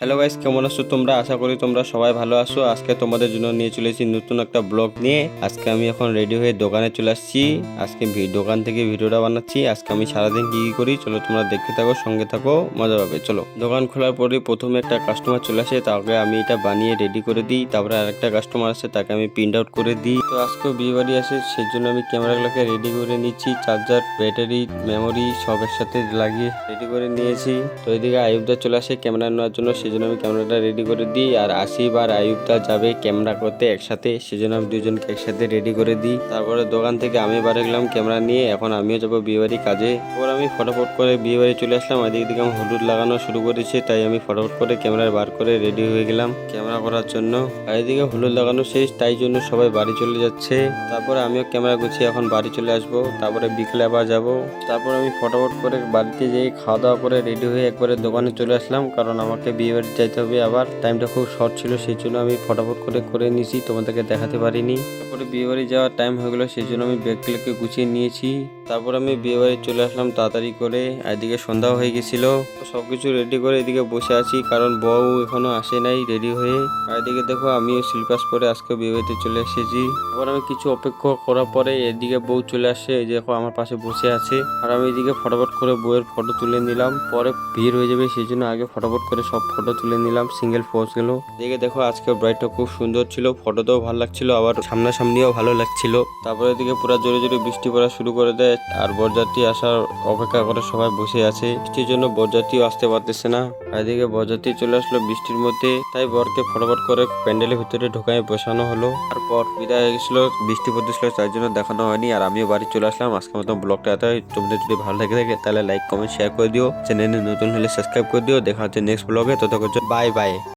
Hello guys, কেমন আছো তোমরা? আশা করি তোমরা সবাই ভালো আছো। আজকে তোমাদের জন্য নিয়ে চলে এসেছি নতুন একটা ব্লগ নিয়ে। আজকে আমি এখন রেডি হয়ে দোকানে চলে আসছি। আজকে দোকান থেকে ভিডিওটা বানাচ্ছি। আজকে আমি সারাদিন কি কি করি চলো তোমরা দেখতে থাকো, সঙ্গে থাকো, মজা পাবে। চলো, দোকান খোলার পরে প্রথমে একটা কাস্টমার চলে আসে, তাকে আমি এটা বানিয়ে রেডি করে দিই। তারপরে আরেকটা কাস্টমার আসে, তাকে আমি প্রিন্ট আউট করে দিই। তো আজকেও বিয়ে বাড়ি আসে, সেজন্য আমি ক্যামেরাগুলোকে রেডি করে নিচ্ছি। চার্জার, ব্যাটারি, মেমোরি সব একসাথে লাগিয়ে রেডি করে নিয়েছি। তো এদিকে আয়ুবদা চলে আসে ক্যামেরা নেওয়ার জন্য, সেজন্য আমি ক্যামেরাটা রেডি করে দিই। আর আসিফ আর আয়ুবদা যাবে ক্যামেরা করতে একসাথে, সেজন্য আমি দুজনকে একসাথে রেডি করে দিই। তারপরে দোকান থেকে আমি বার গেলাম ক্যামেরা নিয়ে। এখন আমিও যাবো বিয়েবাড়ি কাজে। এবার আমি ফটাফট করে বিয়েবাড়ি চলে আসলাম। এদিকে দিকে আমি হলুদ লাগানো শুরু করেছি, তাই আমি ফটাফট করে ক্যামেরা বার করে রেডি হয়ে গেলাম ক্যামেরা করার জন্য। আর এদিকে হলুদ লাগানো শেষ, তাই জন্য সবাই বাড়ি চলে যাচ্ছে। তারপরে আমিও ক্যামেরা গুছিয়ে এখন বাড়ি চলে আসবো। তারপরে বিকেলে আবার যাবো। তারপর আমি ফটাফট করে বাড়িতে যেয়ে খাওয়া দাওয়া করে রেডি হয়ে একবারে দোকানে চলে আসলাম, কারণ আমাকে বিয়ে বাড়ি যাইতে হবে। আবার টাইমটা খুব শর্ট ছিল, সেই জন্য আমি ফটাফট করে নিয়েছি, তোমাদেরকে দেখাতে পারিনি। তারপরে বিয়ে বাড়ি যাওয়ার টাইম হয়ে গেলো, সেই জন্য আমি ব্যাগগুলোকে গুছিয়ে নিয়েছি। তারপর আমি বিয়ে বাড়ি চলে আসলাম তাড়াতাড়ি করে। এদিকে সন্ধ্যা হয়ে গেছিল, সবকিছু রেডি করে এদিকে বসে আছি, কারণ বউ এখনো আসে নাই রেডি হয়ে। আর এদিকে দেখো আমিও সিলপাস পরে আজকে বিয়ে বাড়িতে চলে এসেছি। তারপর আমি কিছু অপেক্ষা করার পরে এদিকে বউ চলে আসে, এই দেখো আমার পাশে বসে আছে। আর আমি এদিকে ফটাফট করে বউয়ের ফটো তুলে নিলাম, পরে ভিড় হয়ে যাবে সেই জন্য আগে ফটাফট করে সব ফটো তুলে নিলাম, সিঙ্গেল পোজ গুলো। এদিকে দেখো আজকে ব্রাইডটা খুব সুন্দর ছিল, ফটোতেও ভালো লাগছিল, আবার সামনাসামনিও ভালো লাগছিল। তারপরে এদিকে পুরো জোরে জোরে বৃষ্টি পড়া শুরু করে দেয়, আর বরযাত্রী আসার অপেক্ষা করে সবাই বসে আছে। বৃষ্টির জন্য বরযাত্রীও আসতে পারতেছে না। এদিকে বরযাত্রী চলে আসলো বৃষ্টির মধ্যে, তাই বরকে ফটাফট করে প্যান্ডেলের ভিতরে ঢোকায় বসানো হলো। তারপর বিদায় হয়ে গেছিল, বৃষ্টি পড়তেছিল তাই জন্য দেখানো হয়নি। আর আমিও বাড়ি চলে আসলাম। আজকের মতো ব্লগটা এতই। তোমাদের যদি ভালো লাগে থাকে তাহলে লাইক, কমেন্ট, শেয়ার করে দিও। চ্যানেলে নতুন হলে সাবস্ক্রাইব করে দিও। দেখা হচ্ছে নেক্সট ব্লগে। ততক্ষণ বাই বাই।